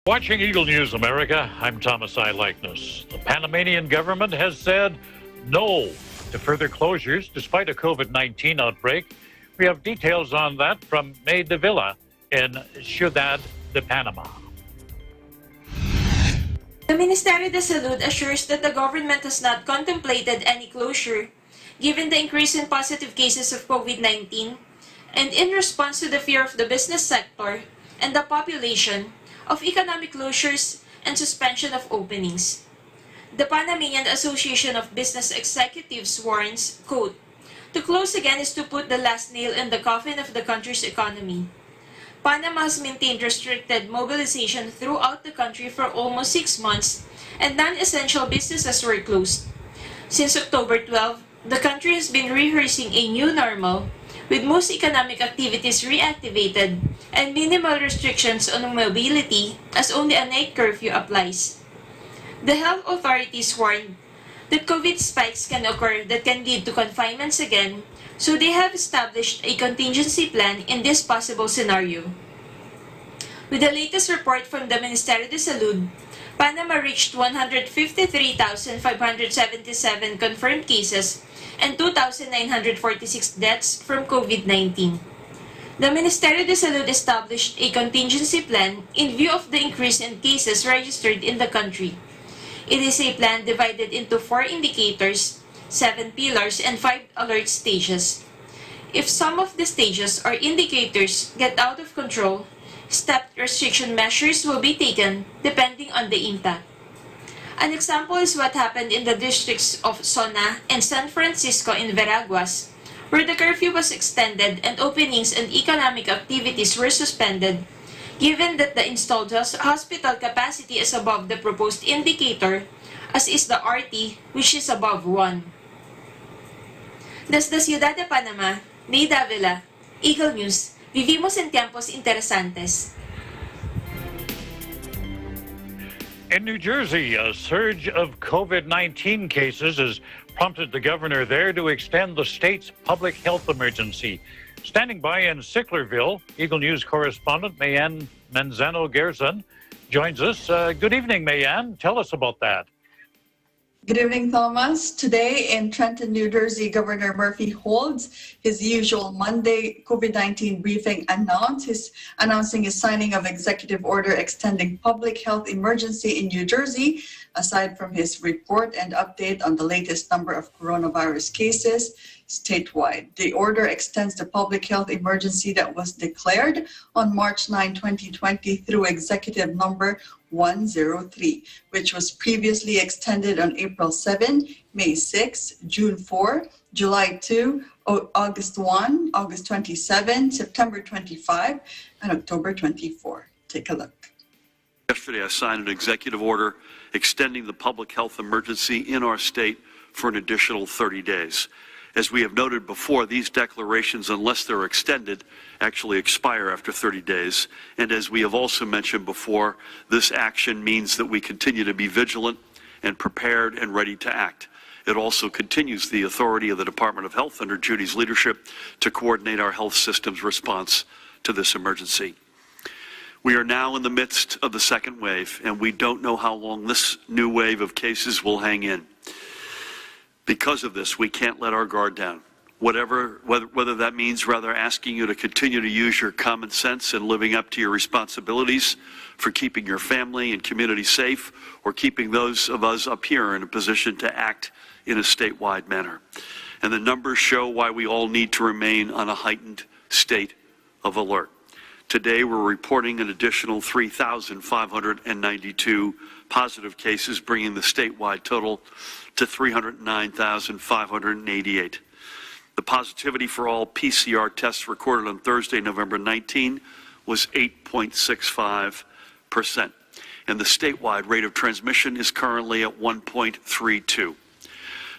Watching Eagle News America, I'm Thomas I. Likeness. The Panamanian government has said no to further closures despite a COVID-19 outbreak. We have details on that from May de Villa in Ciudad de Panama. The Ministerio de Salud assures that the government has not contemplated any closure given the increase in positive cases of COVID-19 and in response to the fear of the business sector and the population of economic closures and suspension of openings. The Panamanian Association of Business Executives warns, quote, "To close again is to put the last nail in the coffin of the country's economy." Panama has maintained restricted mobilization throughout the country for almost 6 months, and non-essential businesses were closed. Since October 12, the country has been rehearsing a new normal, with most economic activities reactivated and minimal restrictions on mobility as only a night curfew applies. The health authorities warned that COVID spikes can occur that can lead to confinements again, so they have established a contingency plan in this possible scenario. With the latest report from the Ministerio de Salud, Panama reached 153,577 confirmed cases and 2,946 deaths from COVID-19. The Ministerio de Salud established a contingency plan in view of the increase in cases registered in the country. It is a plan divided into 4 indicators, 7 pillars, and 5 alert stages. If some of the stages or indicators get out of control, stepped restriction measures will be taken depending on the impact. An example is what happened in the districts of Sona and San Francisco in Veraguas, where the curfew was extended and openings and economic activities were suspended, given that the installed hospital capacity is above the proposed indicator, as is the RT, which is above 1. Desde Ciudad de Panama, May Davila, Eagle News, vivimos en tiempos interesantes. In New Jersey, a surge of COVID-19 cases has prompted the governor there to extend the state's public health emergency. Standing by in Sicklerville, Eagle News correspondent Mayan Manzano-Gerson joins us. Good evening, Mayan. Tell us about that. Good evening, Thomas. Today in Trenton, New Jersey, Governor Murphy holds his usual Monday COVID-19 briefing, announcing his signing of executive order extending public health emergency in New Jersey, aside from his report and update on the latest number of coronavirus cases statewide. The order extends the public health emergency that was declared on March 9, 2020 through executive number 103, which was previously extended on April 7, May 6, June 4, July 2, August 1, August 27, September 25, and October 24. Take a look. Yesterday, I signed an executive order extending the public health emergency in our state for an additional 30 days. As we have noted before, these declarations, unless they're extended, actually expire after 30 days. And as we have also mentioned before, this action means that we continue to be vigilant and prepared and ready to act. It also continues the authority of the Department of Health under Judy's leadership to coordinate our health system's response to this emergency. We are now in the midst of the second wave, and we don't know how long this new wave of cases will hang in. Because of this, we can't let our guard down. Whether that means rather asking you to continue to use your common sense and living up to your responsibilities for keeping your family and community safe, or keeping those of us up here in a position to act in a statewide manner. And the numbers show why we all need to remain on a heightened state of alert. Today, we're reporting an additional 3,592 positive cases, bringing the statewide total to 309,588. The positivity for all PCR tests recorded on Thursday, November 19, was 8.65%. And the statewide rate of transmission is currently at 1.32.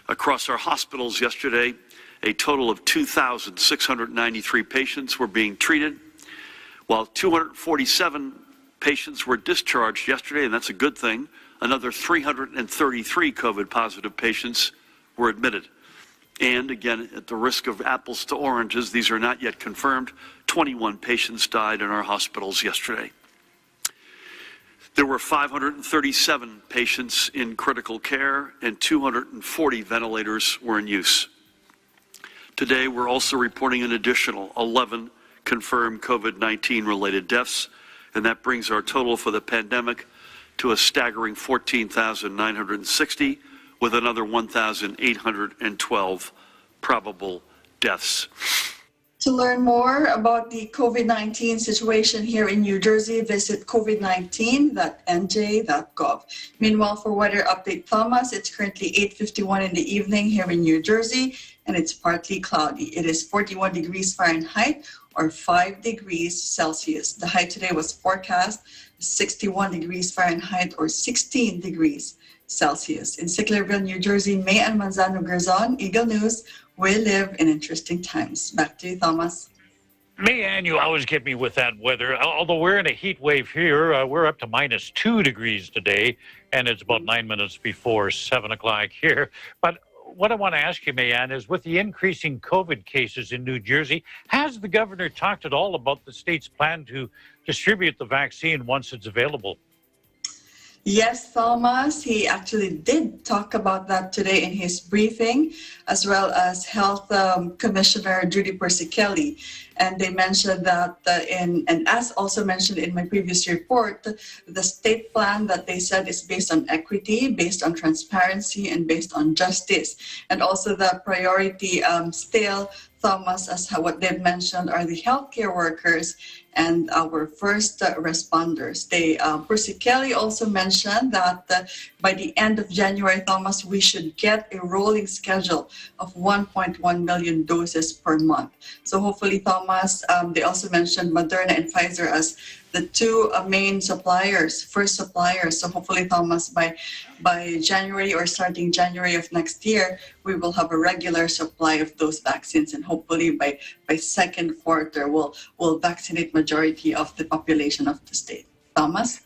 Across our hospitals yesterday, a total of 2,693 patients were being treated, while 247 patients were discharged yesterday, and that's a good thing. Another 333 COVID-positive patients were admitted. And again, at the risk of apples to oranges, these are not yet confirmed, 21 patients died in our hospitals yesterday. There were 537 patients in critical care and 240 ventilators were in use. Today, we're also reporting an additional 11 confirmed COVID-19 related deaths, and that brings our total for the pandemic to a staggering 14,960, with another 1,812 probable deaths. To learn more about the COVID-19 situation here in New Jersey, visit covid19.nj.gov. Meanwhile, for weather update, Thomas, it's currently 8:51 in the evening here in New Jersey, and it's partly cloudy. It is 41 degrees Fahrenheit or 5 degrees Celsius. The high today was forecast 61 degrees Fahrenheit or 16 degrees Celsius. In Sicklerville, New Jersey, May and Manzano Garzon, Eagle News. We live in interesting times. Back to you, Thomas. Mayanne, you always get me with that weather. Although we're in a heat wave here, we're up to -2 degrees today, and it's about 9 minutes before 7 o'clock here. But what I want to ask you, Mayanne, is with the increasing COVID cases in New Jersey, has the governor talked at all about the state's plan to distribute the vaccine once it's available? Yes, Thomas, he actually did talk about that today in his briefing, as well as Health Commissioner Judy Percy-Kelly. And they mentioned that, and as also mentioned in my previous report, the state plan that they said is based on equity, based on transparency, and based on justice. And also the priority still, Thomas, as what they've mentioned, are the healthcare workers and our first responders. Percy Kelly also mentioned that by the end of January, Thomas, we should get a rolling schedule of 1.1 million doses per month. So hopefully, Thomas, they also mentioned Moderna and Pfizer as the two main suppliers, first suppliers. So hopefully, Thomas, by January or starting January of next year, we will have a regular supply of those vaccines, and hopefully by second quarter, we'll vaccinate majority of the population of the state. Thomas?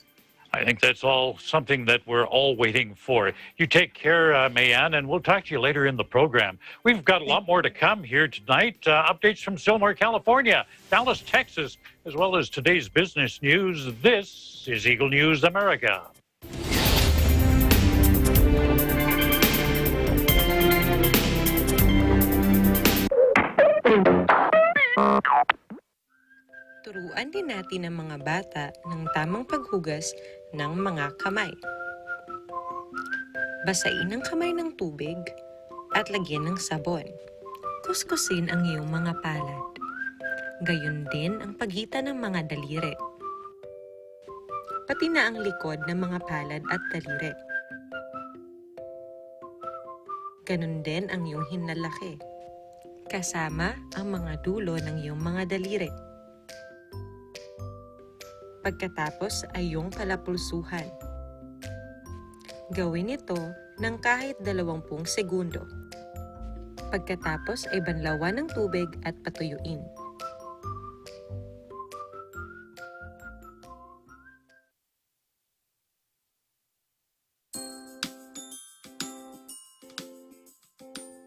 I think that's all something that we're all waiting for. You take care, Mayanne, and we'll talk to you later in the program. We've got a lot more to come here tonight. Updates from Silmar, California, Dallas, Texas, as well as today's business news. This is Eagle News America. Turuan din natin ang mga bata ng tamang paghugas ng mga kamay. Basain ang kamay ng tubig at lagyan ng sabon. Kuskusin ang iyong mga palad. Gayon din ang pagitan ng mga daliri. Pati na ang likod ng mga palad at daliri. Ganon din ang iyong hinalaki, kasama ang mga dulo ng iyong mga daliri. Pagkatapos ay iyong palapulsuhan. Gawin ito ng kahit 20 segundo. Pagkatapos ay banlawan ng tubig at patuyuin.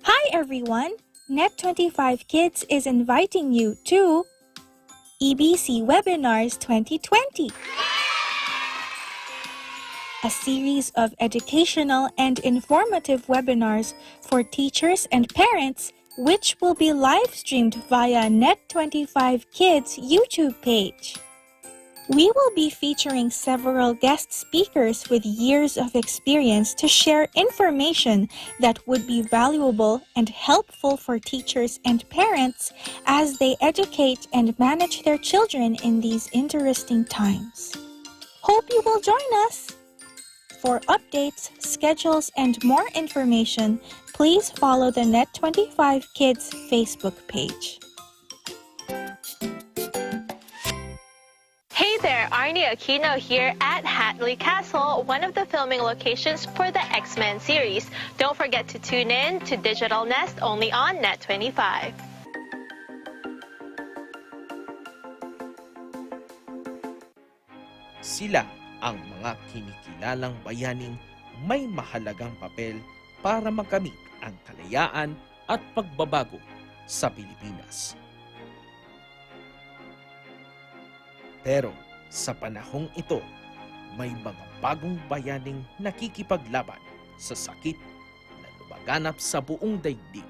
Hi everyone! Net25 Kids is inviting you to EBC Webinars 2020, a series of educational and informative webinars for teachers and parents, which will be live-streamed via Net25 Kids YouTube page. We will be featuring several guest speakers with years of experience to share information that would be valuable and helpful for teachers and parents as they educate and manage their children in these interesting times. Hope you will join us! For updates, schedules, and more information, please follow the Net25 Kids Facebook page. Hey there, Arnie Aquino here at Hatley Castle, one of the filming locations for the X-Men series. Don't forget to tune in to Digital Nest only on Net25. Sila ang mga kinikilalang bayaning may mahalagang papel para makamit ang kalayaan at pagbabago sa Pilipinas. Pero sa panahong ito, may mga bagong bayaning nakikipaglaban sa sakit na lumaganap sa buong daigdig,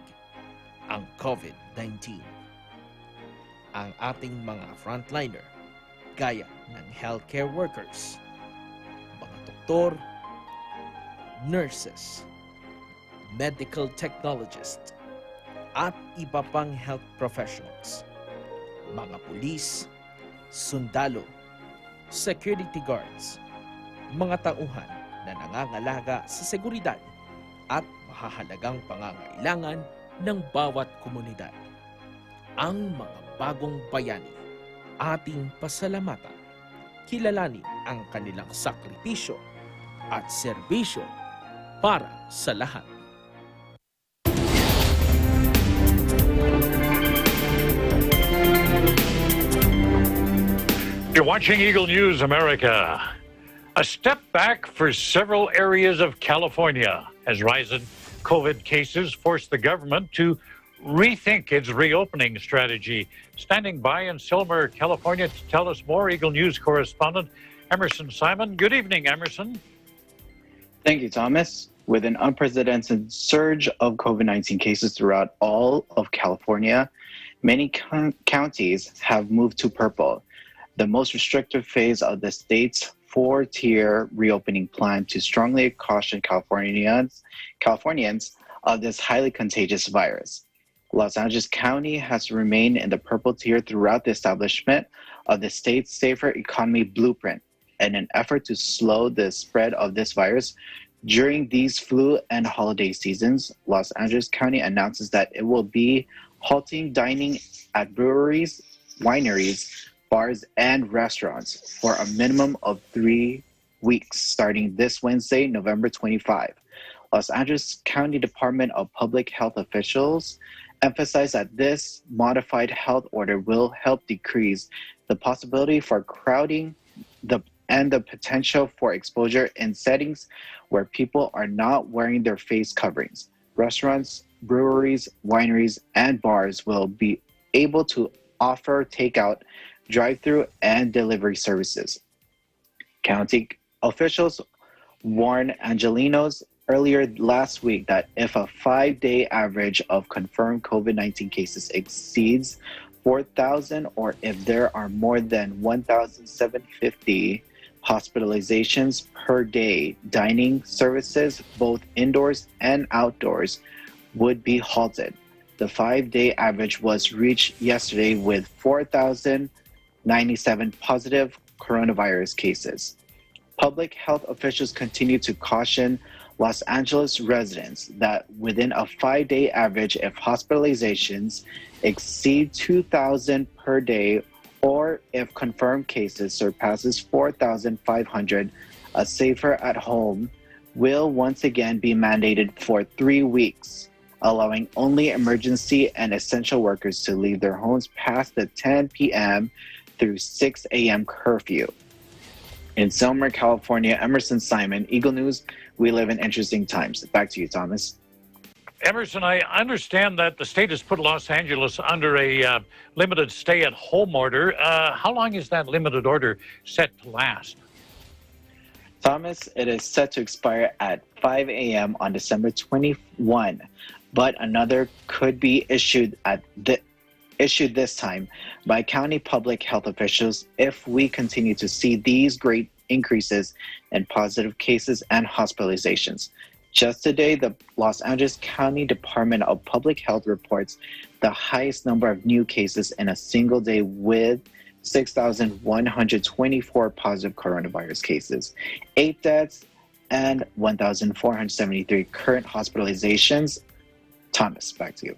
ang COVID-19. Ang ating mga frontliner, gaya ng healthcare workers, mga doktor, nurses, medical technologists, at iba pang health professionals, mga pulis, sundalo, security guards, mga tauhan na nangangalaga sa seguridad at mahahalagang pangangailangan ng bawat komunidad. Ang mga bagong bayani, ating pasalamatan. Kilalanin ang kanilang sakripisyo at serbisyo para sa lahat. You're watching Eagle News America. A step back for several areas of California as rising COVID cases forced the government to rethink its reopening strategy. Standing by in Silmar, California to tell us more, Eagle News correspondent Emerson Simon. Good evening, Emerson. Thank you, Thomas. With an unprecedented surge of COVID-19 cases throughout all of California, many counties have moved to purple, the most restrictive phase of the state's four-tier reopening plan to strongly caution Californians of this highly contagious virus. Los Angeles County has remained in the purple tier throughout the establishment of the state's safer economy blueprint in an effort to slow the spread of this virus. During these flu and holiday seasons, Los Angeles County announces that it will be halting dining at breweries, wineries, bars, and restaurants for a minimum of 3 weeks starting this Wednesday, November 25. Los Angeles County Department of Public Health officials emphasize that this modified health order will help decrease the possibility for crowding and the potential for exposure in settings where people are not wearing their face coverings. Restaurants, breweries, wineries, and bars will be able to offer takeout, drive-through, and delivery services. County officials warned Angelenos earlier last week that if a 5-day average of confirmed COVID-19 cases exceeds 4,000, or if there are more than 1,750 hospitalizations per day, dining services, both indoors and outdoors, would be halted. The 5-day average was reached yesterday with 4,097 positive coronavirus cases. Public health officials continue to caution Los Angeles residents that within a 5-day average, if hospitalizations exceed 2,000 per day, or if confirmed cases surpasses 4,500, a safer at home will once again be mandated for 3 weeks, allowing only emergency and essential workers to leave their homes past the 10 p.m. through 6 a.m. curfew. In Silmar, California, Emerson Simon, Eagle News. We live in interesting times. Back to you, Thomas. Emerson, I understand that the state has put Los Angeles under a limited stay-at-home order. How long is that limited order set to last? Thomas, it is set to expire at 5 a.m. on December 21, but another could be issued this time by county public health officials if we continue to see these great increases in positive cases and hospitalizations. Just today, the Los Angeles County Department of Public Health reports the highest number of new cases in a single day with 6,124 positive coronavirus cases, 8 deaths, and 1,473 current hospitalizations. Thomas, back to you.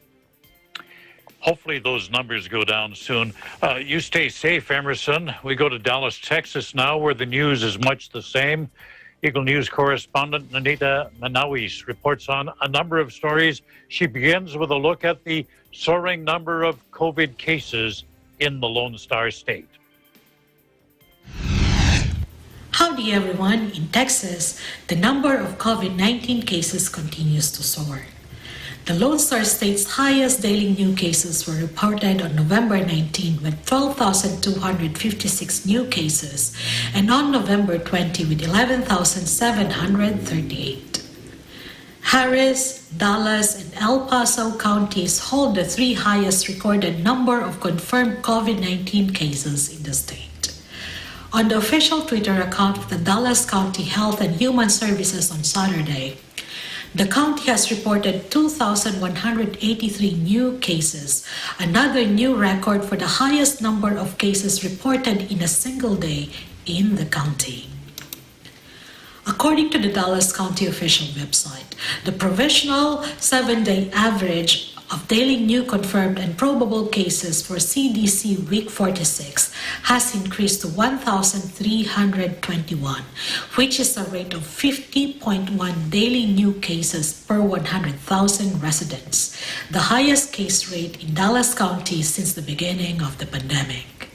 Hopefully those numbers go down soon. You stay safe, Emerson. We go to Dallas, Texas now, where the news is much the same. Eagle News correspondent Nanita Manawis reports on a number of stories. She begins with a look at the soaring number of COVID cases in the Lone Star State. Howdy everyone. In Texas, the number of COVID-19 cases continues to soar. The Lone Star State's highest daily new cases were reported on November 19 with 12,256 new cases and on November 20 with 11,738. Harris, Dallas, and El Paso counties hold the three highest recorded number of confirmed COVID-19 cases in the state. On the official Twitter account of the Dallas County Health and Human Services on Saturday, the county has reported 2,183 new cases, another new record for the highest number of cases reported in a single day in the county. According to the Dallas County official website, the provisional 7-day average of daily new confirmed and probable cases for CDC week 46 has increased to 1,321, which is a rate of 50.1 daily new cases per 100,000 residents, the highest case rate in Dallas County since the beginning of the pandemic.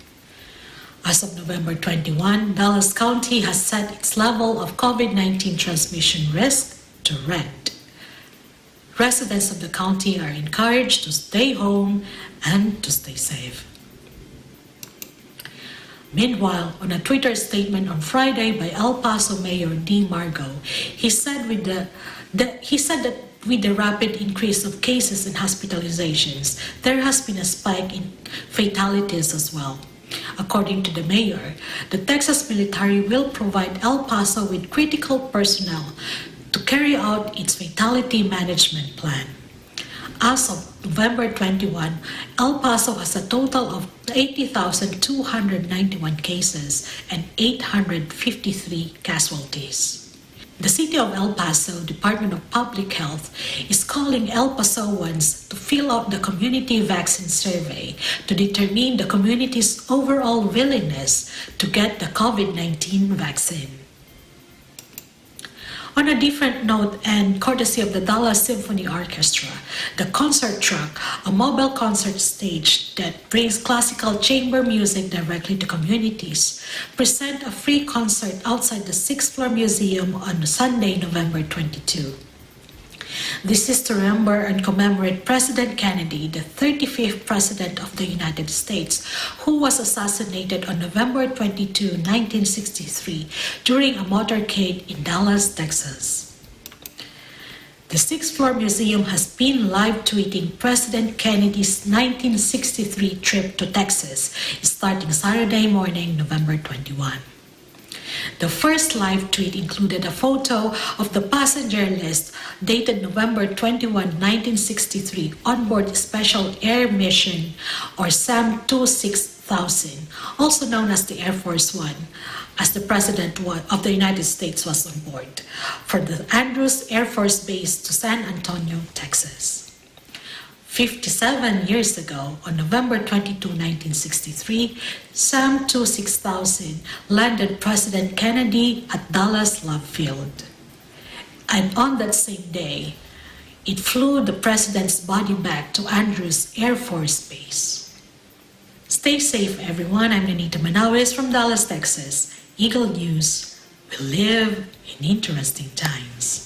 As of November 21, Dallas County has set its level of COVID-19 transmission risk to red. Residents of the county are encouraged to stay home and to stay safe. Meanwhile, on a Twitter statement on Friday by El Paso Mayor D. Margo, he said that with the rapid increase of cases and hospitalizations, there has been a spike in fatalities as well. According to the mayor, the Texas military will provide El Paso with critical personnel to carry out its fatality management plan. As of November 21, El Paso has a total of 80,291 cases and 853 casualties. The City of El Paso Department of Public Health is calling El Pasoans to fill out the community vaccine survey to determine the community's overall willingness to get the COVID-19 vaccine. On a different note, and courtesy of the Dallas Symphony Orchestra, the concert truck, a mobile concert stage that brings classical chamber music directly to communities, present a free concert outside the 6th floor museum on Sunday, November 22. This is to remember and commemorate President Kennedy, the 35th President of the United States, who was assassinated on November 22, 1963, during a motorcade in Dallas, Texas. The 6th floor museum has been live tweeting President Kennedy's 1963 trip to Texas, starting Saturday morning, November 21. The first live tweet included a photo of the passenger list dated November 21, 1963, onboard Special Air Mission, or SAM 26000, also known as the Air Force One, as the President of the United States was on board, for the Andrews Air Force Base to San Antonio, Texas. 57 years ago, on November 22, 1963, SAM 26000 landed President Kennedy at Dallas Love Field. And on that same day, it flew the President's body back to Andrews Air Force Base. Stay safe, everyone. I'm Nenita Manawes from Dallas, Texas. Eagle News. We live in interesting times.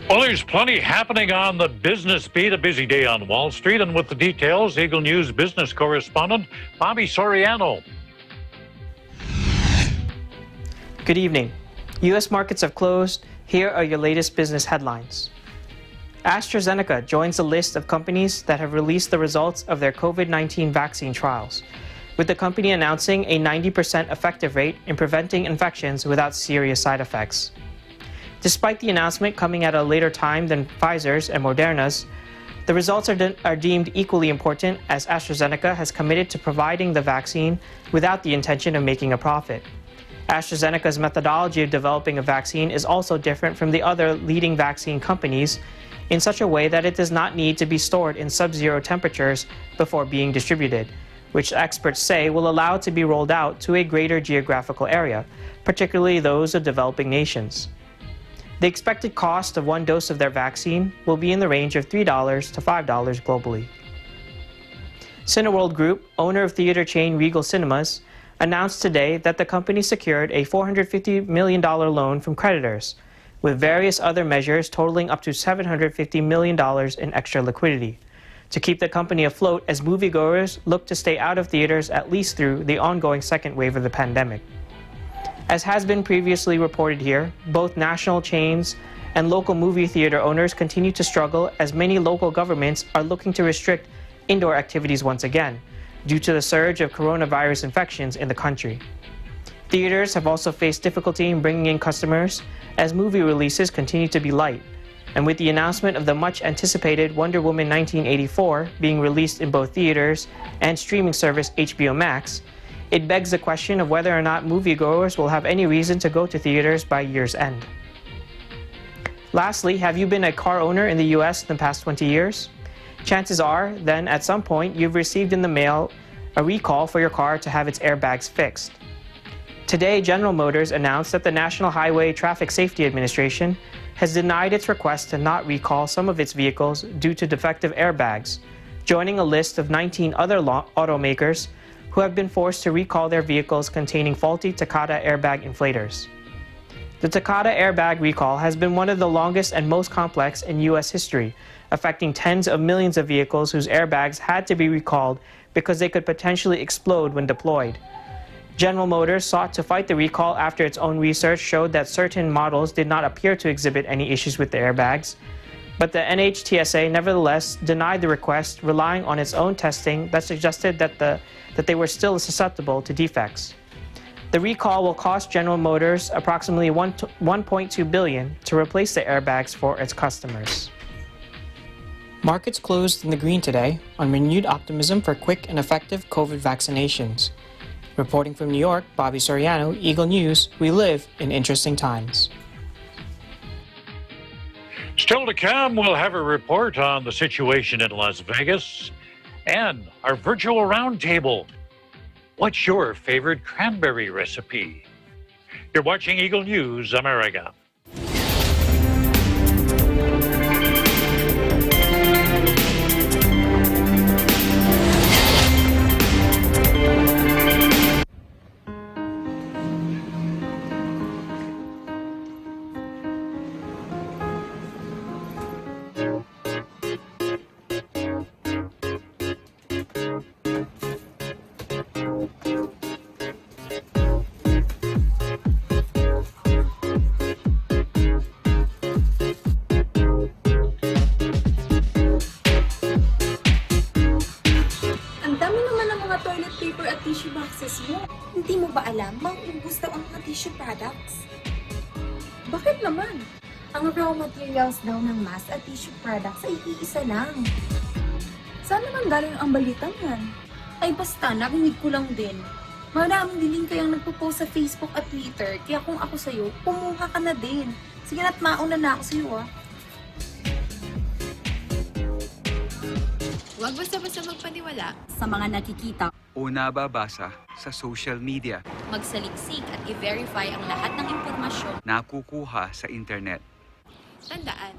Well, there's plenty happening on the business beat, a busy day on Wall Street. And with the details, Eagle News business correspondent Bobby Soriano. Good evening. U.S. markets have closed. Here are your latest business headlines. Astrazeneca joins the list of companies that have released the results of their COVID-19 vaccine trials, with the company announcing a 90% effective rate in preventing infections without serious side effects. Despite the announcement coming at a later time than Pfizer's and Moderna's, the results are deemed equally important, as AstraZeneca has committed to providing the vaccine without the intention of making a profit. AstraZeneca's methodology of developing a vaccine is also different from the other leading vaccine companies in such a way that it does not need to be stored in sub-zero temperatures before being distributed, which experts say will allow it to be rolled out to a greater geographical area, particularly those of developing nations. The expected cost of one dose of their vaccine will be in the range of $3 to $5 globally. Cineworld Group, owner of theater chain Regal Cinemas, announced today that the company secured a $450 million loan from creditors, with various other measures totaling up to $750 million in extra liquidity, to keep the company afloat as moviegoers look to stay out of theaters at least through the ongoing second wave of the pandemic. As has been previously reported here, both national chains and local movie theater owners continue to struggle as many local governments are looking to restrict indoor activities once again, due to the surge of coronavirus infections in the country. Theaters have also faced difficulty in bringing in customers as movie releases continue to be light, and with the announcement of the much-anticipated Wonder Woman 1984 being released in both theaters and streaming service HBO Max, it begs the question of whether or not moviegoers will have any reason to go to theaters by year's end. Lastly, have you been a car owner in the US in the past 20 years? Chances are, then, at some point, you've received in the mail a recall for your car to have its airbags fixed. Today, General Motors announced that the National Highway Traffic Safety Administration has denied its request to not recall some of its vehicles due to defective airbags, joining a list of 19 other automakers who have been forced to recall their vehicles containing faulty Takata airbag inflators. The Takata airbag recall has been one of the longest and most complex in U.S. history, affecting tens of millions of vehicles whose airbags had to be recalled because they could potentially explode when deployed. General Motors sought to fight the recall after its own research showed that certain models did not appear to exhibit any issues with the airbags, but the NHTSA nevertheless denied the request, relying on its own testing that suggested that they were still susceptible to defects. The recall will cost General Motors approximately $1.2 billion to replace the airbags for its customers. Markets closed in the green today on renewed optimism for quick and effective COVID vaccinations. Reporting from New York, Bobby Soriano, Eagle News, we live in interesting times. Still to come, we'll have a report on the situation in Las Vegas and our virtual roundtable. What's your favorite cranberry recipe? You're watching Eagle News America. Hindi mo ba alam, mauubos daw ang mga tissue products? Bakit naman? Ang raw materials daw ng mask at tissue products ay iisa lang. Saan naman galing ang balitang yan? Ay basta, narinig ko lang din. Maraming dilim kayang nagpo-post sa Facebook at Twitter, kaya kung ako sa'yo, pumuha ka na din. Sige na't mauna na ako sa'yo Huwag basta-basta magpaniwala sa mga nakikita o nababasa sa social media. Magsaliksik at i-verify ang lahat ng impormasyon nakukuha sa internet. Tandaan,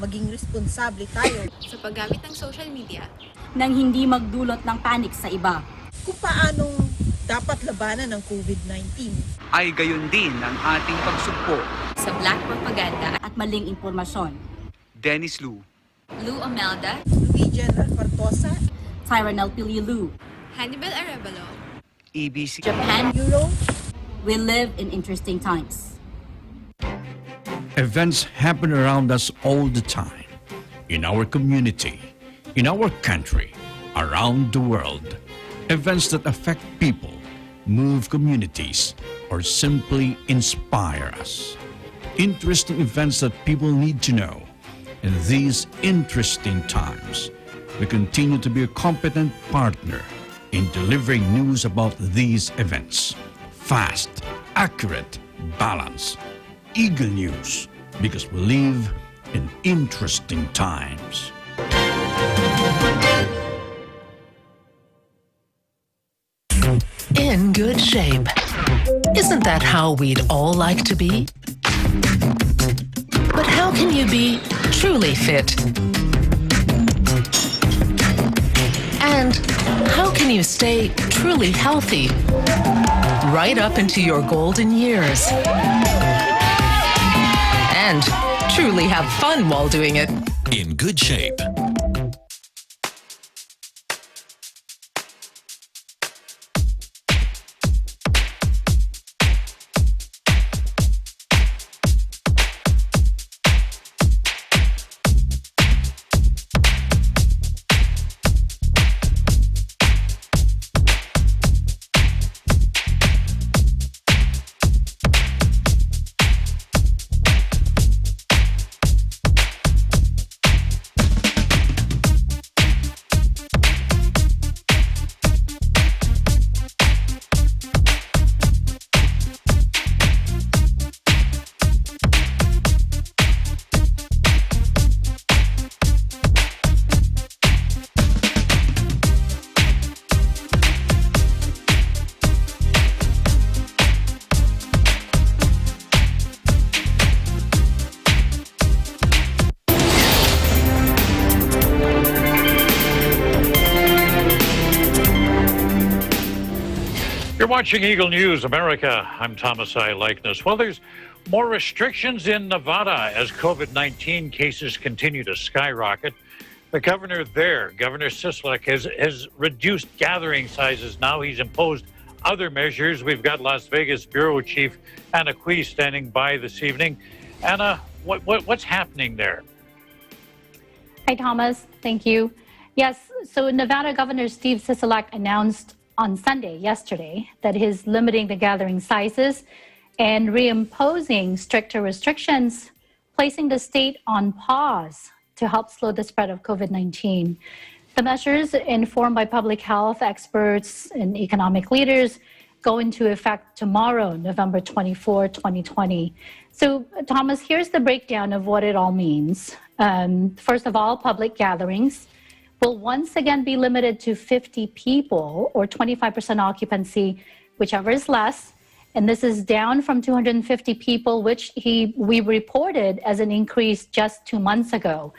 maging responsable tayo sa paggamit ng social media nang hindi magdulot ng panic sa iba. Kung paanong dapat labanan ng COVID-19 ay gayon din ang ating pagsugpo sa black propaganda at maling impormasyon. Dennis Lu, Lou Amelda, General Partosa, Tyranel Pililu, Hannibal Arevalo, EBC, Japan, Euro. We live in interesting times. Events happen around us all the time, in our community, in our country, around the world. Events that affect people, move communities, or simply inspire us. Interesting events that people need to know. In these interesting times, we continue to be a competent partner in delivering news about these events. Fast, accurate, balanced. Eagle News, because we live in interesting times. In good shape. Isn't that how we'd all like to be? But how can you be truly fit? And helping you stay truly healthy right up into your golden years. And truly have fun while doing it. In good shape. You're watching Eagle News America. I'm Thomas I. Likeness. Well, there's more restrictions in Nevada as COVID-19 cases continue to skyrocket. The governor there, Governor Sisolak, has reduced gathering sizes. Now he's imposed other measures. We've got Las Vegas Bureau Chief Anna Cui standing by this evening. Anna, what's happening there? Hi, Thomas. Thank you. Yes, so Nevada Governor Steve Sisolak announced on Sunday, yesterday, that he's limiting the gathering sizes and reimposing stricter restrictions, placing the state on pause to help slow the spread of COVID-19. The measures, informed by public health experts and economic leaders, go into effect tomorrow, November 24, 2020. So, Thomas, here's the breakdown of what it all means. First of all, public gatherings will once again be limited to 50 people or 25% occupancy, whichever is less. And this is down from 250 people, which we reported as an increase just 2 months ago.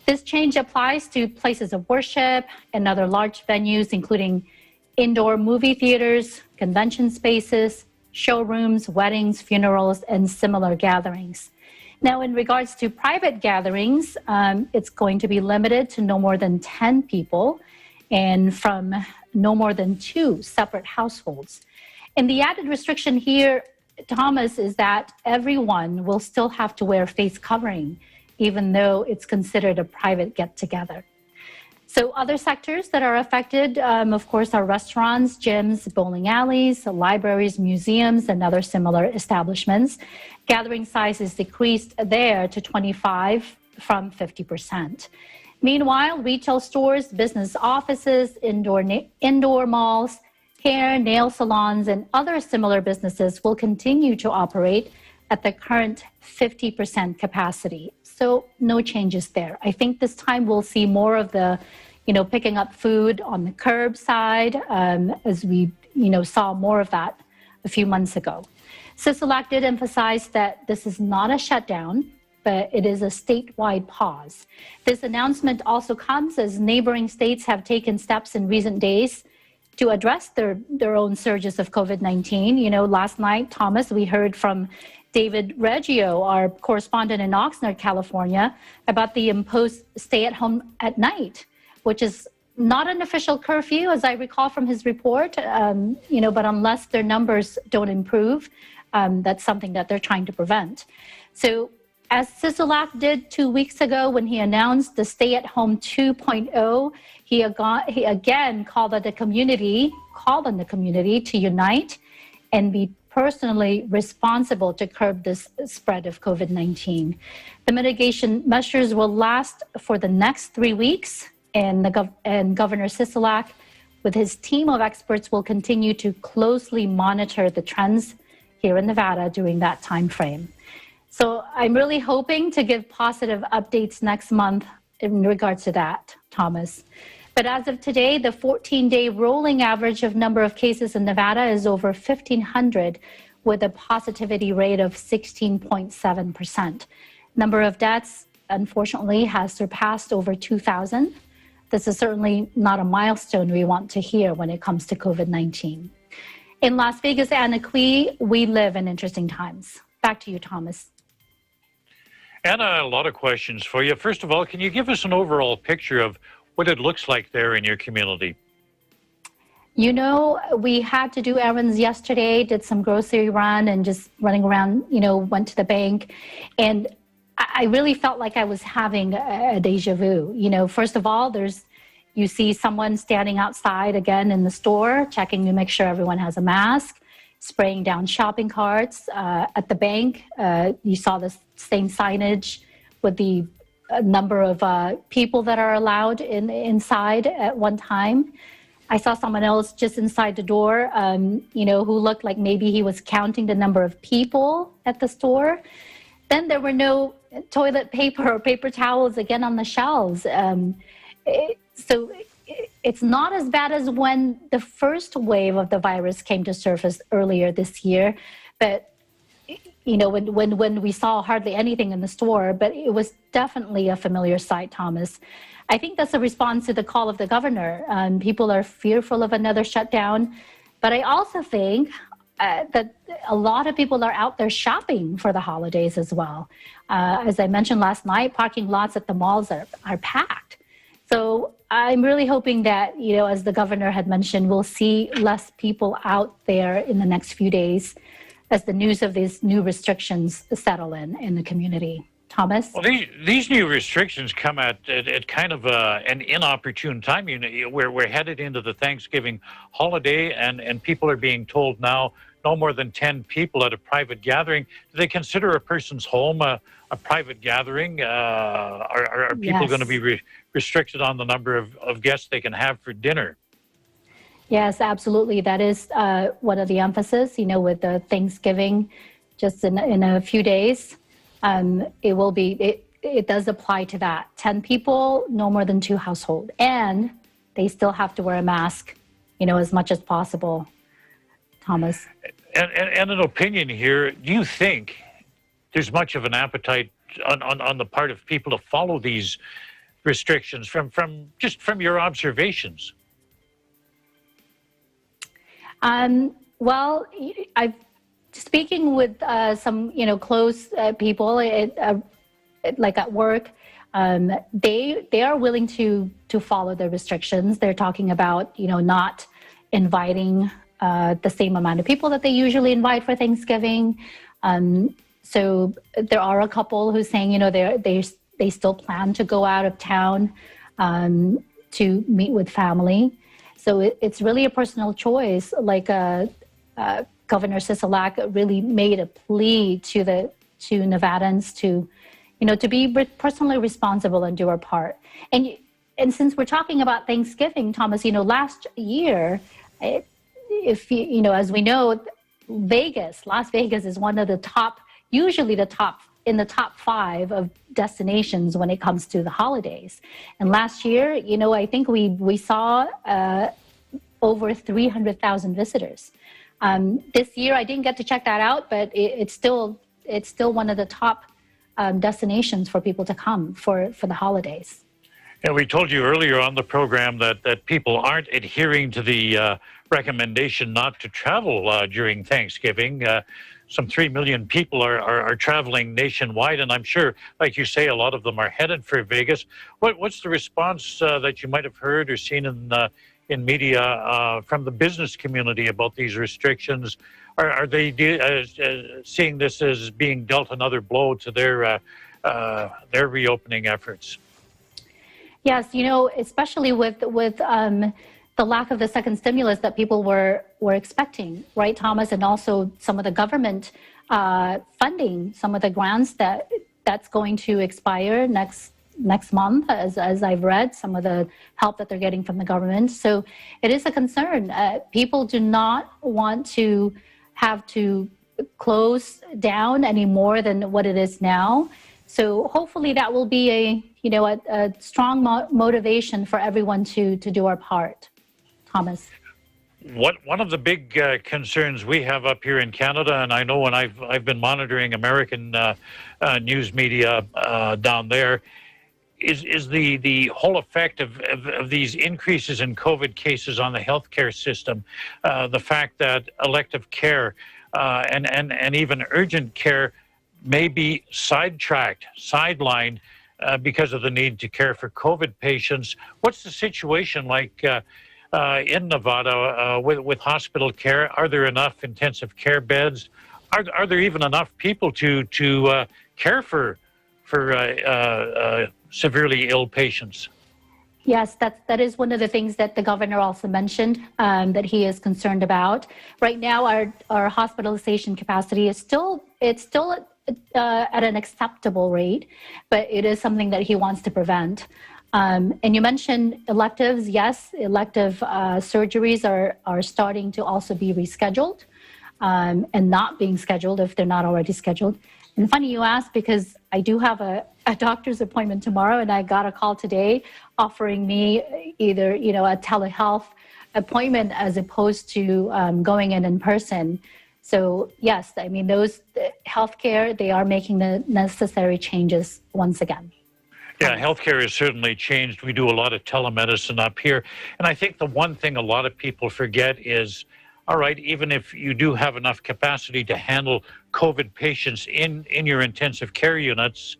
This change applies to places of worship and other large venues, including indoor movie theaters, convention spaces, showrooms, weddings, funerals, and similar gatherings. Now, in regards to private gatherings, it's going to be limited to no more than 10 people and from no more than 2 separate households. And the added restriction here, Thomas, is that everyone will still have to wear face covering, even though it's considered a private get-together. So other sectors that are affected, of course, are restaurants, gyms, bowling alleys, libraries, museums, and other similar establishments. Gathering size is decreased there to 25 from 50%. Meanwhile, retail stores, business offices, indoor malls, hair, nail salons, and other similar businesses will continue to operate at the current 50% capacity. So no changes there. I think this time we'll see more of the, picking up food on the curbside, as we, saw more of that a few months ago. Sisolak did emphasize that this is not a shutdown, but it is a statewide pause. This announcement also comes as neighboring states have taken steps in recent days to address their own surges of COVID-19. Last night, Thomas, we heard from David Reggio, our correspondent in Oxnard, California, about the imposed stay-at-home at night, which is not an official curfew, as I recall from his report, but unless their numbers don't improve, that's something that they're trying to prevent. So as Sisolak did 2 weeks ago when he announced the stay-at-home 2.0, he again called on the community to unite and be personally responsible to curb this spread of COVID-19. The mitigation measures will last for the next 3 weeks, and Governor Sisolak, with his team of experts, will continue to closely monitor the trends here in Nevada during that time frame. So I'm really hoping to give positive updates next month in regards to that, Thomas. But as of today, the 14-day rolling average of number of cases in Nevada is over 1,500, with a positivity rate of 16.7%. Number of deaths, unfortunately, has surpassed over 2,000. this is certainly not a milestone we want to hear when it comes to COVID-19. In Las Vegas and Anaheim, we live in interesting times. Back to you, Thomas. Anna, a lot of questions for you. First of all, can you give us an overall picture of what it looks like there in your community? You know, we had to do errands yesterday, did some grocery run and just running around, went to the bank. And I really felt like I was having a deja vu. First of all, you see someone standing outside again in the store, checking to make sure everyone has a mask, spraying down shopping carts. At the bank, you saw the same signage with the number of people that are allowed inside at one time. I saw someone else just inside the door, who looked like maybe he was counting the number of people at the store. Then there were no toilet paper or paper towels again on the shelves. So it's not as bad as when the first wave of the virus came to surface earlier this year. But, when we saw hardly anything in the store, but it was definitely a familiar sight, Thomas. I think that's a response to the call of the governor. People are fearful of another shutdown. But I also think that a lot of people are out there shopping for the holidays as well. As I mentioned last night, parking lots at the malls are packed. So I'm really hoping that, as the governor had mentioned, we'll see less people out there in the next few days as the news of these new restrictions settle in the community. Thomas? Well, these new restrictions come at kind of an inopportune time. We're headed into the Thanksgiving holiday, and people are being told now no more than 10 people at a private gathering. Do they consider a person's home a private gathering? Are people going to be restricted on the number of guests they can have for dinner? Yes, absolutely. That is one of the emphasis, with the Thanksgiving just in a few days. It does apply to that. 10 people, no more than 2 households. And they still have to wear a mask, as much as possible. Thomas? And an opinion here, do you think there's much of an appetite on the part of people to follow these restrictions from your observations? Well, I've speaking with some, close people, like at work, they are willing to follow the restrictions. They're talking about, not inviting the same amount of people that they usually invite for Thanksgiving. So there are a couple who's saying, they still plan to go out of town to meet with family. So it's really a personal choice. Like Governor Sisolak really made a plea to Nevadans to be personally responsible and do our part. And since we're talking about Thanksgiving, Thomas, last year, as we know, Las Vegas is one of the top, usually in the top 5 of destinations when it comes to the holidays. And last year, I think we saw over 300,000 visitors. This year, I didn't get to check that out, but it's still one of the top destinations for people to come for the holidays. And we told you earlier on the program that people aren't adhering to the recommendation not to travel during Thanksgiving. Some 3 million people are traveling nationwide, and I'm sure, like you say, a lot of them are headed for Vegas. What's the response that you might have heard or seen in media from the business community about these restrictions? Are they seeing this as being dealt another blow to their reopening efforts? Yes, especially with the lack of the second stimulus that people were expecting, right, Thomas? And also some of the government funding, some of the grants that's going to expire next month, as I've read, some of the help that they're getting from the government. So it is a concern. People do not want to have to close down any more than what it is now. So hopefully that will be a strong motivation for everyone to do our part. Thomas. One of the big concerns we have up here in Canada, and I know when I've been monitoring American news media down there, is the whole effect of these increases in COVID cases on the healthcare system, the fact that elective care and even urgent care may be sidetracked, sidelined because of the need to care for COVID patients. What's the situation like in Nevada with hospital care? Are there enough intensive care beds? Are there even enough people to care for severely ill patients? Yes, that is one of the things that the governor also mentioned that he is concerned about. Right now, our hospitalization capacity is still at an acceptable rate, but it is something that he wants to prevent. And you mentioned electives. Yes, elective surgeries are starting to also be rescheduled and not being scheduled if they're not already scheduled. And funny you ask, because I do have a doctor's appointment tomorrow, and I got a call today offering me either a telehealth appointment as opposed to going in person. So yes, I mean, those healthcare, they are making the necessary changes once again. Yeah, healthcare has certainly changed. We do a lot of telemedicine up here. And I think the one thing a lot of people forget is, all right, even if you do have enough capacity to handle COVID patients in your intensive care units,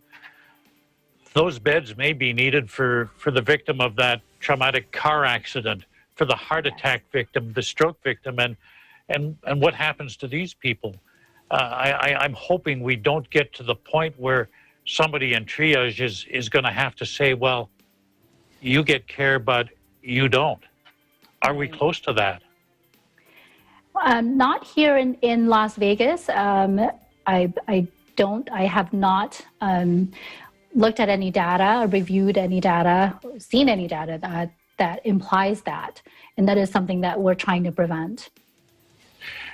those beds may be needed for the victim of that traumatic car accident, for the heart attack victim, the stroke victim, and what happens to these people. I'm hoping we don't get to the point where somebody in triage is going to have to say, well, you get care, but you don't. Are we close to that? Not here in Las Vegas. I have not looked at any data, or reviewed any data, or seen any data that implies that. And that is something that we're trying to prevent.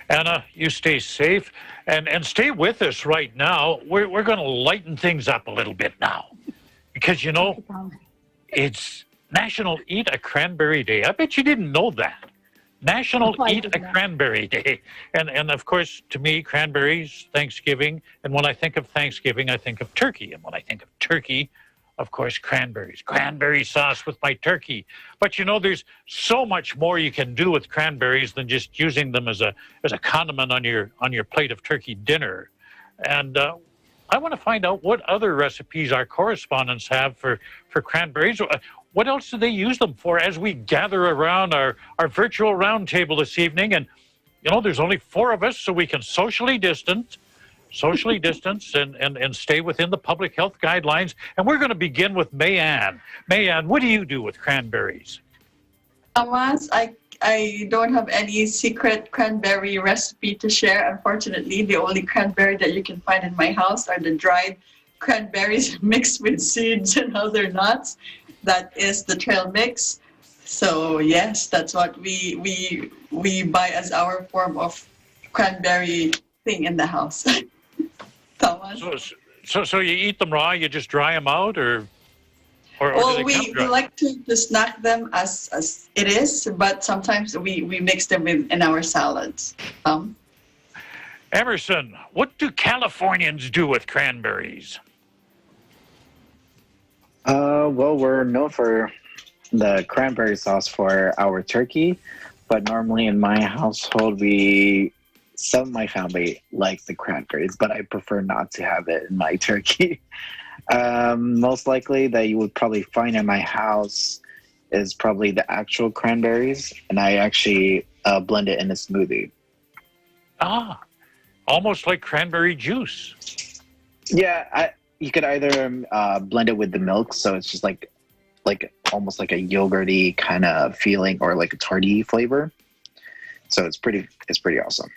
Anna, you stay safe and stay with us right now. We're going to lighten things up a little bit now, because, it's National Eat a Cranberry Day. I bet you didn't know that. National Eat a Cranberry Day. And of course, to me, cranberries, Thanksgiving. And when I think of Thanksgiving, I think of turkey. And when I think of turkey, of course, cranberries. Cranberry sauce with my turkey. But there's so much more you can do with cranberries than just using them as a condiment on your plate of turkey dinner. And I want to find out what other recipes our correspondents have for cranberries. What else do they use them for as we gather around our virtual roundtable this evening? And, there's only 4 of us, so we can socially distance and stay within the public health guidelines. And we're going to begin with Mayanne. Mayanne, what do you do with cranberries? Thomas, I don't have any secret cranberry recipe to share. Unfortunately, the only cranberry that you can find in my house are the dried cranberries mixed with seeds and other nuts. That is the trail mix. So yes, that's what we buy as our form of cranberry thing in the house. Thomas. So you eat them raw? You just dry them out, or well, do they we like to snack them as it is, but sometimes we mix them in our salads. Emerson, what do Californians do with cranberries? Well, we're known for the cranberry sauce for our turkey, but normally in my household, some of my family likes the cranberries, but I prefer not to have it in my turkey. Most likely that you would probably find in my house is probably the actual cranberries, and I actually blend it in a smoothie. Ah, almost like cranberry juice. Yeah, you could either blend it with the milk, so it's just like almost like a yogurty kind of feeling, or like a tarty flavor. So it's pretty awesome.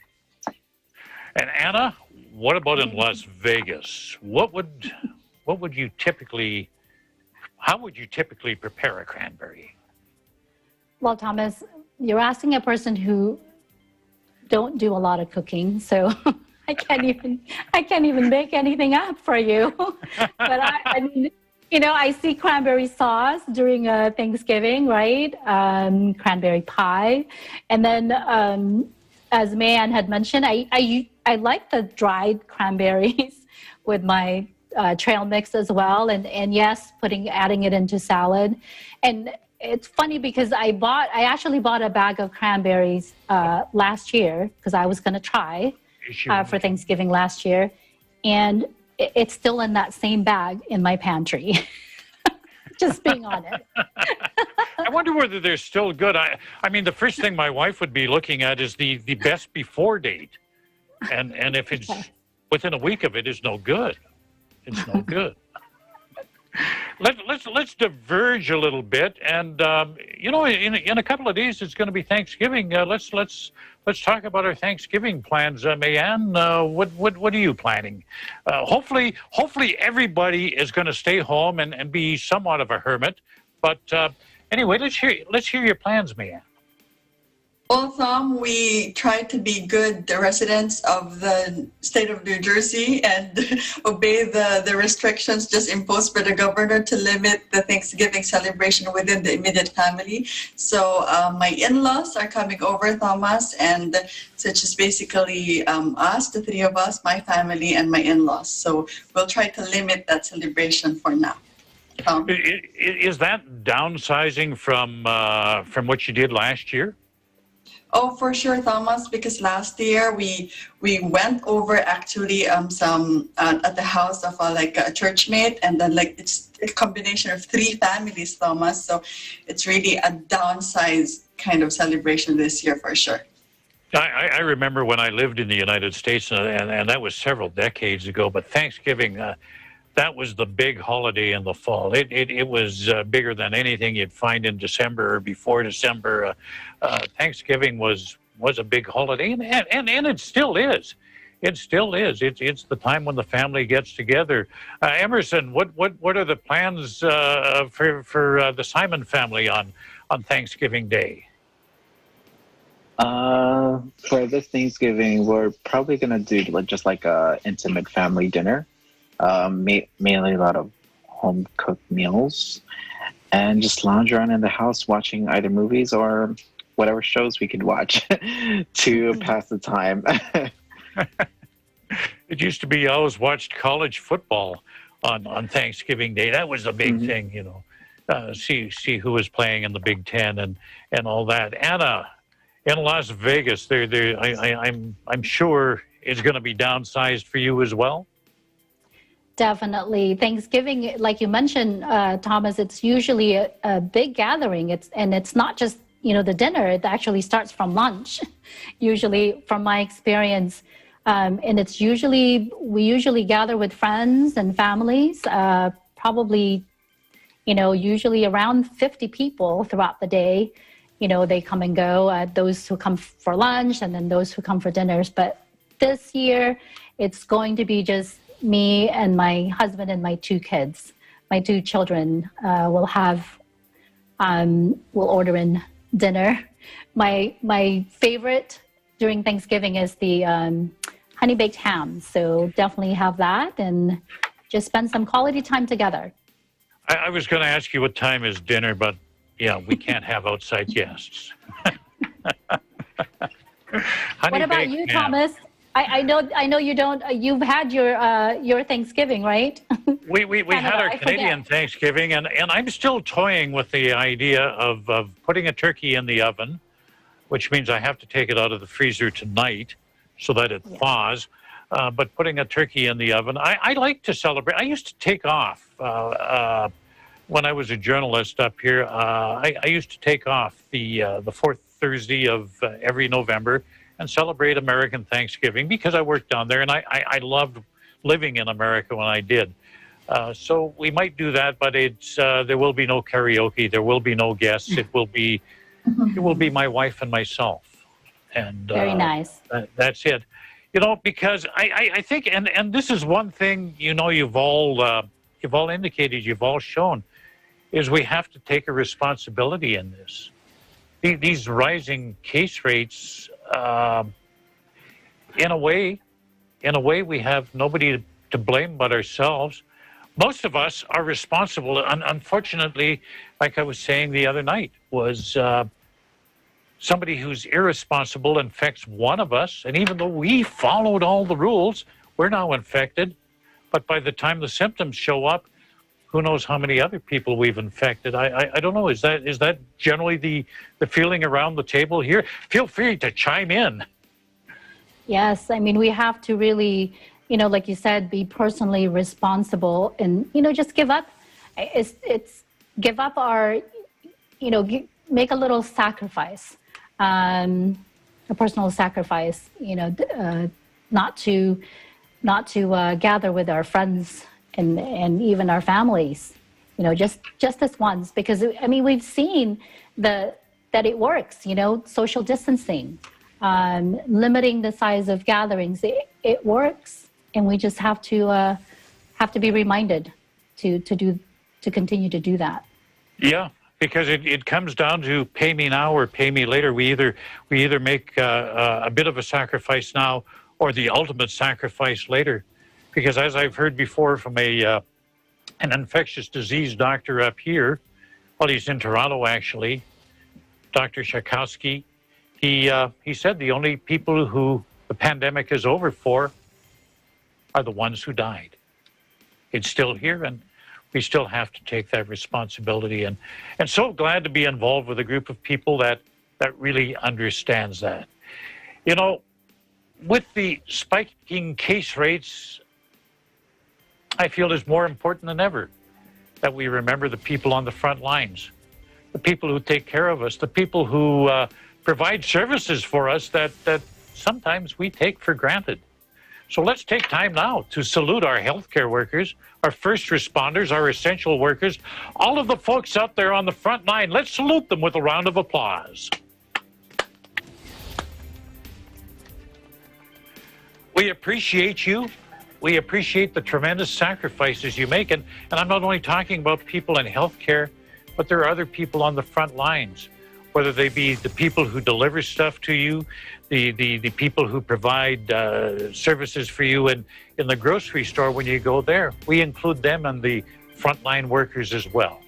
And Anna, what about in Las Vegas? How would you typically prepare a cranberry? Well, Thomas, you're asking a person who don't do a lot of cooking, so I can't even make anything up for you. But I mean, I see cranberry sauce during Thanksgiving, right? Cranberry pie, and then as Mayanne had mentioned, I like the dried cranberries with my trail mix as well, and yes, adding it into salad. And it's funny because I actually bought a bag of cranberries last year because I was going to try for Thanksgiving last year, and it's still in that same bag in my pantry. Just being honest. I wonder whether they're still good. I mean, the first thing my wife would be looking at is the best before date, and if it's within a week of it, is no good. It's no good. Let's diverge a little bit, and in a couple of days it's going to be Thanksgiving. Let's talk about our Thanksgiving plans. Mayanne, what are you planning? Hopefully everybody is going to stay home and be somewhat of a hermit. But anyway, let's hear your plans, Mayanne. Well, Tom, we try to be good residents of the state of New Jersey and obey the restrictions just imposed by the governor to limit the Thanksgiving celebration within the immediate family. So my in-laws are coming over, Thomas, and so it's just basically us, the three of us, my family, and my in-laws. So we'll try to limit that celebration for now. Is that downsizing from what you did last year? Oh, for sure, Thomas, because last year we went over actually some at the house of a church mate, and then it's a combination of 3 families, Thomas. So it's really a downsized kind of celebration this year for sure. I remember when I lived in the United States, and that was several decades ago, but Thanksgiving, that was the big holiday in the fall. It was bigger than anything you'd find in December or before December. Thanksgiving was a big holiday, and it still is. It still is. It's the time when the family gets together. Emerson, what are the plans for the Simon family on Thanksgiving Day? For this Thanksgiving, we're probably gonna do just like a intimate family dinner. Mainly a lot of home cooked meals, and just lounge around in the house watching either movies or whatever shows we could watch to pass the time. It used to be I always watched college football on Thanksgiving Day. That was the big thing, see who was playing in the Big Ten and all that. Anna, in Las Vegas, I'm sure it's going to be downsized for you as well. Definitely. Thanksgiving, like you mentioned, Thomas, it's usually a big gathering. It's not just, the dinner. It actually starts from lunch, usually from my experience. And we usually gather with friends and families, probably, usually around 50 people throughout the day. They come and go, those who come for lunch and then those who come for dinners. But this year, it's going to be just me and my husband and my 2 kids. My 2 children will order in dinner. My favorite during Thanksgiving is the honey baked ham. So definitely have that and just spend some quality time together. I was going to ask you what time is dinner, but yeah, we can't have outside guests. What about you, Thomas? I know you don't. You've had your Thanksgiving, right? We had our Canadian Thanksgiving, and I'm still toying with the idea of putting a turkey in the oven, which means I have to take it out of the freezer tonight so that it thaws. But putting a turkey in the oven, I like to celebrate. I used to take off when I was a journalist up here. I used to take off the fourth Thursday of every November and celebrate American Thanksgiving because I worked down there and I loved living in America when I did. So we might do that, but there will be no karaoke. There will be no guests. It will be my wife and myself. And very nice. That's it. Because I think, and this is one thing, you've all indicated, you've all shown, is we have to take a responsibility in this. These rising case rates, in a way, we have nobody to blame but ourselves. Most of us are responsible. Unfortunately, like I was saying the other night, was somebody who's irresponsible infects one of us, and even though we followed all the rules, we're now infected. but by the time the symptoms show up, who knows how many other people we've infected. I don't know. Is that generally the feeling around the table here? Feel free to chime in. Yes, I mean, we have to really, like you said, be personally responsible and, just give up. It's give up our, make a little sacrifice, a personal sacrifice, not to gather with our friends and even our families, just this once, because we've seen that it works, social distancing, limiting the size of gatherings, it works, and we just have to be reminded to continue to do that. Yeah, because it comes down to pay me now or pay me later. We either make a bit of a sacrifice now or the ultimate sacrifice later. Because as I've heard before from an infectious disease doctor up here, well, he's in Toronto actually, Dr. Shakowski, he said the only people who the pandemic is over for are the ones who died. It's still here, and we still have to take that responsibility. And so glad to be involved with a group of people that really understands that. With the spiking case rates, I feel it's more important than ever that we remember the people on the front lines, the people who take care of us, the people who provide services for us that sometimes we take for granted. So let's take time now to salute our healthcare workers, our first responders, our essential workers, all of the folks out there on the front line. Let's salute them with a round of applause. We appreciate you. We appreciate the tremendous sacrifices you make. And I'm not only talking about people in healthcare, but there are other people on the front lines, whether they be the people who deliver stuff to you, the people who provide services for you in the grocery store when you go there. We include them and the frontline workers as well.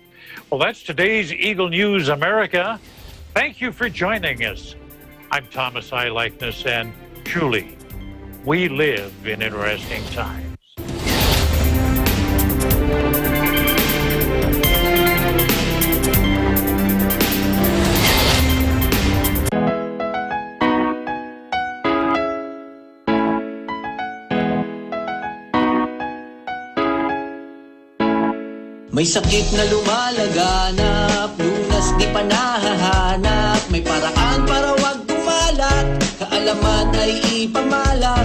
Well, that's today's Eagle News America. Thank you for joining us. I'm Thomas I. Likeness, and truly, we live in interesting times. May sakit na lumalaganap, lunas di pa nahahanap. May paraan para wag kumalat, kaalaman ay ipamalat.